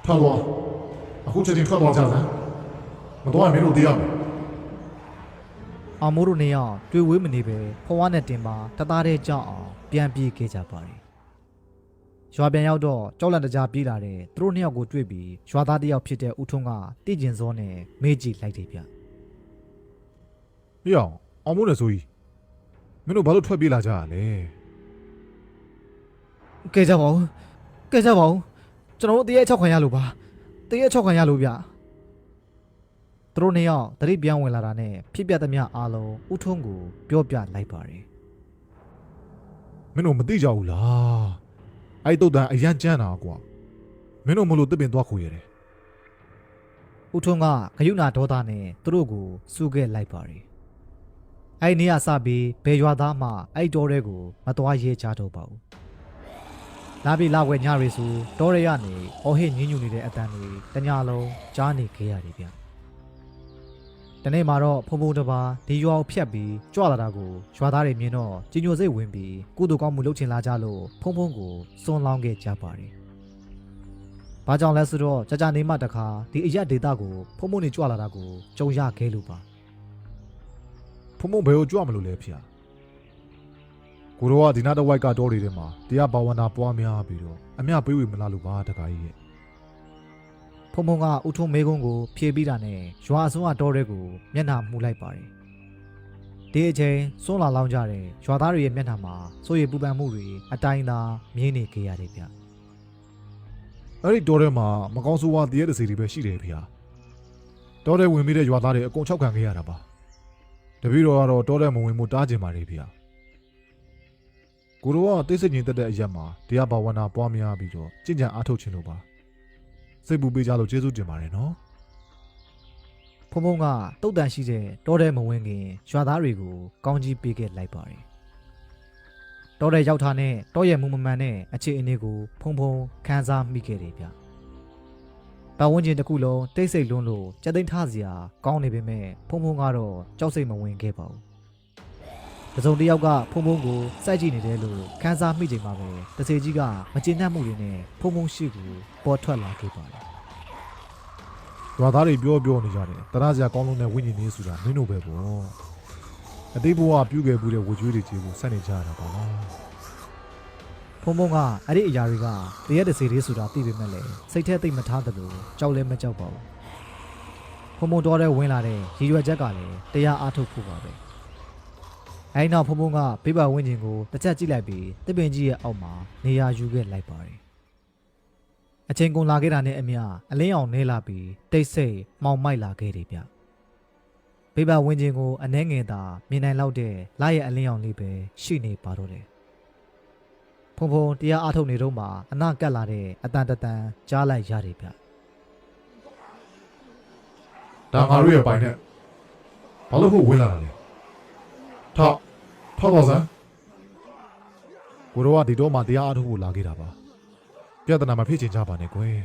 ထွက်သွားအခုချက်ချင်းထွက်သွားကြစမ်းမတော်ရင်မင်းတို့သေးရမယ်အောင်မိုးတို့နေအောင်တွေ့ဝေးမနေပဲဖွားဝါနဲ့တင်ပါတသားတဲ့ကြောက်အောင်ပြန်ပြေးခဲ့ကြပါတယ်ရွာပြန်ရောက်တော့ကြောက်လန့်တကြားပြေးလာတဲ့သူတို့နှစ်ယောက်ကိုတွေ့ပြီးရွာသားတစ်ယောက်ဖြစ်တဲ့ဦးထွန်းကတိကျင်စောနဲ့မေးကြည့်လိုက်တယ်ဗျဟေ့အောင်မိုးနဲ့ဆိုကြီးမင်းတို့ဘာလို့ထွက်ပြေးလာကြရလဲကဲကြပါဦးကျွန်တော်တို့တရက်6ခွန်ရလို့ပါတရက်6ခွန်ရလို့ဗျသူတို့နှစ်ယောက်တတိပြန်ဝင်လာတာနဲ့ဖြစ်ပြသမျှအားလုံးဦးထွန်းကိုပြောပြလိုက်ပါတယ်မင်းတို့မသိကြဘူးလားအဲ့တုတ်တန်အရန်ကြမ်းတာကွာမင်းတို့မလို့တစ်ပင်သွားခိုးရတယ်ဦးထွန်းကဂယုဏဒေါသနဲ့သူတို့ကိုစူးခဲ့လိုက်ပါတယ်အဲ့နေရစပြီးဘယ်ရွာသားမှအဲ့တောထဲကိုမသွားရဲကြတော့ပါဘူးလာပြီလာဝဲညရီစုတောရဲကနေအော်ဟစ်ညင်းညူနေတဲ့အတန်တွေတညလုံးကြားနေခဲ့ရတယ်ဗျတနေ့မှာတော့ဖုံဖုံတပါဒီရွာကိုဖြတ်ပြီးကြွလာတာကိုရွာသားတွေမြင်တော့ကြီးညိုစိတ်ဝင်ပြီးကုသိုလ်ကောင်းမှုလုပ်ချင်လာကြလို့ဖုံဖုံကိုစွန့်လောင်းခဲ့ကြပါတယ်။ဘာကြောင့်လဲဆိုတော့ကြာကြာနေမှတခါဒီအရက်ဒေတာကိုဖုံဖုံနေကြွလာတာကိုကြုံရခဲ့လို့ပါဖုံဖုံဘယ်ကိုကြွမလို့လဲဖေကိုတော့ကဒီနာတဝိုက်ကတော်တွေထဲမှာတရားဘာဝနာပွားများပြီးတော့အမြပေးဝေမလားလို့ပါတခါကြီးရဲ့ဖုံဖုံကဦးထုံးမေကုန်းကိုဖြေပြီးတာနဲ့ရွာအစုံကတော်တွေကိုမျက်နှာမူလိုက်ပါတယ်ဒီအချိန်စွန့်လာလောင်းကြတဲ့ရွာသားတွေရဲ့မျက်နှာမှာစိုးရိမ်ပူပန်မှုတွေအတိုင်းသာမြင်နေကြရတယ်ဗျအဲ့ဒီတော်ထဲမှာမကောင်းဆိုးဝါးတရေတစီတွေပဲရှိတယ်ဖေတော်ထဲဝင်ပြီးတဲ့ရွာသားတွေအကုန်၆ခံခဲ့ရတာပါတပည့်တော်ကတော့တော်ထဲမဝင်မှုတားကျင်ပါတယ်ဖေကိုတော့တိတ်ဆိတ်ငြိမ်သက်တဲ့အရက်မှာတရားဘာဝနာပွားများပြီးတော့ကြင်ကြံအားထုတ်ခြင်းလို့ပါစိတ်ပူပေးကြလို့ကျေးဇူးတင်ပါတယ်နော်ဖုံဖုံကတုတ်တန်ရှိတဲ့တောထဲမဝင်ခင်ရွာသားတွေကိုကောင်းကြီးပေးခဲ့လိုက်ပါတယ်တောထဲရောက်တာနဲ့တောရဲ့မူမမှန်တဲ့အခြေအနေကိုဖုံဖုံခန်းစားမိခဲ့တယ်ဗျပတ်ဝန်းကျင်တစ်ခုလုံးတိတ်ဆိတ်လွန်းလို့ကြက်သိမ်းထားစရာကောင်းနေပေမဲ့ဖုံဖုံကတော့ကြောက်စိတ်မဝင်ခဲ့ပါဘူးတစုံတစ်ယောက်ကဖုံဖုံကိုစိုက်ကြည့်နေတယ်လို့ခန်းစားမိချိန်မှာပဲတစေကြီးကမကျေနပ်မှုတွေနဲ့ဖုံဖုံရှိကိုပေါ်ထွက်လာခဲ့ပါတယ်ရွာသားတွေပြောနေကြတယ်တရစရာကောင်းလုံးနဲ့ဝိညာဉ်လေးဆိုတာမင်းတို့ပဲပေါ့အသေးဘဝပြုခဲ့မှုတဲ့ဝကြွေးတွေကြီးကိုဆက်နေကြရတာပါလားဖုံဖုံကအဲ့ဒီအရာတွေကတရက်တစေလေးဆိုတာသိပေမဲ့လည်းစိတ်ထဲသိမထားသလိုကြောက်လည်းမကြောက်ပါဘူးဖုံဖုံတော်တဲ့ဝင်လာတဲ့ရည်ရွယ်ချက်ကလည်းတရားအားထုတ်ဖို့ပါပဲအဲဒီနောက်ဖုံဖုံကဘေးပါဝင်းကျင်ကိုတစ်ချက်ကြည့်လိုက်ပြီးတစ်ပင်ကြီးရဲ့အောက်မှာနေရာယူခဲ့လိုက်ပါတယ်အချိန်ကုန်လာခဲ့တာနဲ့အမျှအလင်းအောင်နေလာပြီးတိတ်ဆိတ်မှောင်မိုက်လာခဲ့တယ်ဗျဘေးပါဝင်းကျင်ကိုအနှဲငယ်သာမြင်နိုင်လောက်တဲ့လာရဲ့အလင်းအောင်လေးပဲရှိနေပါတော့တယ်ဖုံဖုံတရားအားထုတ်နေတော့မှအနာကတ်လာတဲ့အတန်တန်ကြားလိုက်ရတယ်ဗျဒါငါတို့ရဲ့ပိုင်နဲ့ဘာလို့ဖို့ဝင်လာတာလဲထောက်ပါစမ်းကိုတော့ကဒီတော့မှတရားအားထုတ်ဖို့လာခဲ့တာပါပြဿနာမဖြစ်ချင်ကြပါနဲ့ကွယ်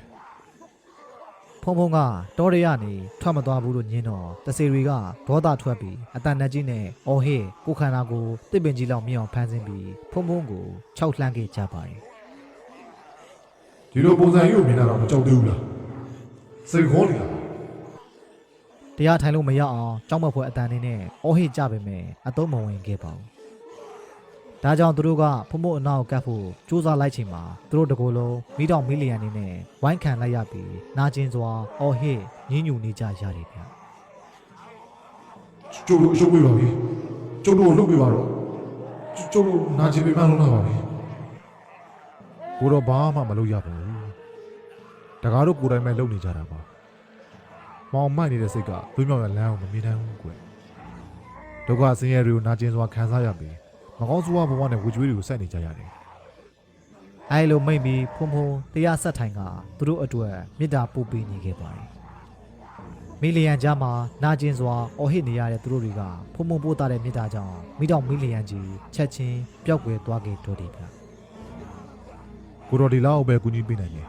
ဖုံဖုံကတောရရနေထွက်မသွားဘူးလို့ညင်းတော့တစေတွေကဒေါသထွက်ပြီးအတန်နဲ့ကြီးနဲ့အော်ဟစ်ကိုခန္ဓာကိုတစ်ပင်ကြီးလောက်မြင်အောင်ဖမ်းဆင်းပြီးဖုံဖုံကိုခြောက်လှမ်းခဲ့ကြပါတယ်ဒီလိုပုံစံကြီးကိုမြင်တာတော့မကြောက်သေးဘူးလားစိတ်ခေါ်နေတာတရားထိုင်လို့မရအောင်ကြောက်မဖွဲအတန်နဲ့အော်ဟစ်ကြပေမဲ့အသုံးမဝင်ခဲ့ပါဘူးဒါကြောင့်သူတို့ကဖုံဖုံအနောက်ကပ်ဖို့စူးစမ်းလိုက်ချိန်မှာသူတို့တကိုယ်လုံးမိတောင်မီလီယံနေနဲ့ဝိုင်းခံလိုက်ရပြီးနာကျင်စွာအော်ဟစ်ညှဉ်းညူနေကြရတယ်ဗျကျုပ်တို့အရှုံးပေးပါပြီကျုပ်တို့ကိုလှုပ်ပေးပါတော့ကျုပ်တို့နာကျင်ပေးမှလုံးလာပါပြီကိုတော့ဘာမှမလုပ်ရဘူးတကားတို့ကိုယ်တိုင်ပဲလုပ်နေကြတာပါမောင်မိုက်နေတဲ့စိတ်ကလွှမြောက်ရလမ်းအောင်မမြင်နိုင်ဘူးကွယ်ဒုက္ခဆင်းရဲတွေကိုနာကျင်စွာခံစားရပြီးမကောင်းဆိုးဝါးဘဝနဲ့ဝေကျွေးတွေကိုဆက်နေကြရတယ်။အဲလိုမိတ်ပြီးဖုံဖုံတရားဆက်ထိုင်ကသူတို့အတွက်မေတ္တာပို့ပေးနေခဲ့ပါတယ်။မီလီယံကြားမှာနာကျင်စွာအော်ဟစ်နေရတဲ့သူတို့တွေကဖုံဖုံပို့တာတဲ့မေတ္တာကြောင့်မိတောင်မီလီယံကြီးချက်ချင်းပျောက်ကွယ်သွားခဲ့တော့တယ်ဗျ။ကိုတော်ဒီလောက်ပဲကူညီပေးနိုင်တယ်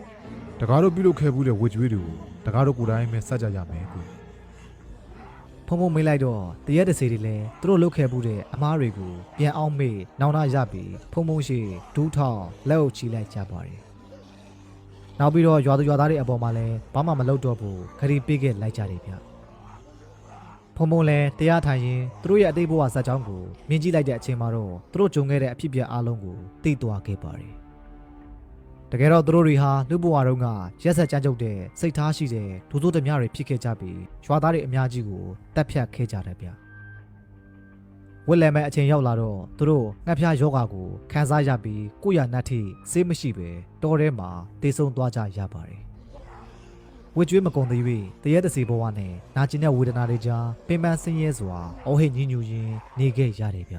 ။တကားတို့ပြုလုပ်ခဲ့မှုတဲ့ဝေကျွေးတွေကိုတကားတို့ကိုယ်တိုင်ပဲစကြရမယ်ကွယ်ဖုံဖုံမေးလိုက်တော့တရက်တစေတွေလည်းသူတို့လုတ်ခဲ့မှုတဲ့အမားတွေကိုပြန်အောင်မေးနောင်နာရပြီးဖုံဖုံရှိဒူးထောင်လက်အုပ်ချီလိုက်ကြပါတယ် နောက်ပြီးတော့ရွာသူရွာသားတွေအပေါ်မှာလည်းဘာမှမလုပ်တော့ဘူးခရီးပေးခဲ့လိုက်ကြတယ်ဗျဖုံဖုံလည်းတရားထိုင်ရင်သူတို့ရဲ့အတိတ်ဘဝဇာတ်ကြောင်းကိုမြင်ကြည့်လိုက်တဲ့အချိန်မှာတော့သူတို့ကြုံခဲ့တဲ့အဖြစ်အပျက်အလုံးကိုသိသွားခဲ့ပါတယ်တကယ်တော့သူတို့တွေဟာလူ့ဘဝတုန်းကရက်ဆက်ကြမ်းကြုတ်တဲ့စိတ်ထားရှိတဲ့ဒုသို့ဓမြတွေဖြစ်ခဲ့ကြပြီးရွာသားတွေအများကြီးကိုတပ်ဖြတ်ခဲ့ကြတယ်ဗျဝက်လည်မဲ့အချိန်ရောက်လာတော့သူတို့ငှက်ဖျားယောဂါကိုခန်းစားရပြီးကိုရနတ်ထိဆေးမရှိပဲတောထဲမှာတေဆုံးသွားကြရပါတယ်ဝေကျွေးမကုန်သေး၍တရက်တစီဘဝနဲ့နာကျင်တဲ့ဝေဒနာတွေကြားပင်ပန်းဆင်းရဲစွာအော်ဟစ်ညှဉ်းညူရင်းနေခဲ့ရတယ်ဗျ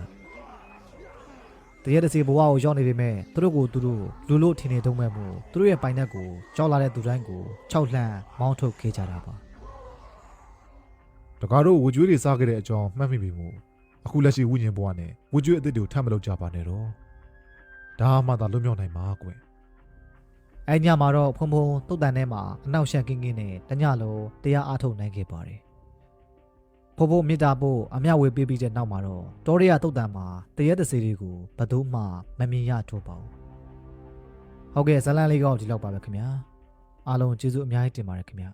တရက်တစီဘဝကိုရောက်နေပေမဲ့သူတို့ကိုသူတို့လူလို့ထင်နေတုံးမဲ့မှုသူတို့ရဲ့ပိုင်နက်ကိုကြောက်လာတဲ့သူတိုင်းကိုခြောက်လှမ်းမောင်းထုတ်ခဲ့ကြတာပါတကားတို့ဝကြွေးတွေစားခဲ့တဲ့အကြောင်းမှတ်မိပြီမို့အခုလက်ရှိဝိညာဉ်ဘဝနဲ့ဝကြွေးအသစ်တွေကိုထပ်မလုပ်ကြပါနဲ့တော့ဒါမှသာလွတ်မြောက်နိုင်မှာကွအဲ့ညမှာတော့ဖုံဖုံတုတ်တန်ထဲမှာအနောက်ရှက်ကင်းကင်းနဲ့တညလုံးတရားအားထုတ်နိုင်ခဲ့ပါတယ်ဖုံဖုံမေတ္တာဖို့အမျှဝေပေးပြီးတဲ့နောက်မှာတော့တောရရတုတ်တန်မှာတရက်တစီတွေကိုဘယ်သူမှမမြင်ရတော့ပါဘူးဟုတ်ကဲ့ဇလန်လေးကောဒီလောက်ပါပဲခင်ဗျာအားလုံးကျေးဇူးအများကြီးတင်ပါတယ်ခင်ဗျာ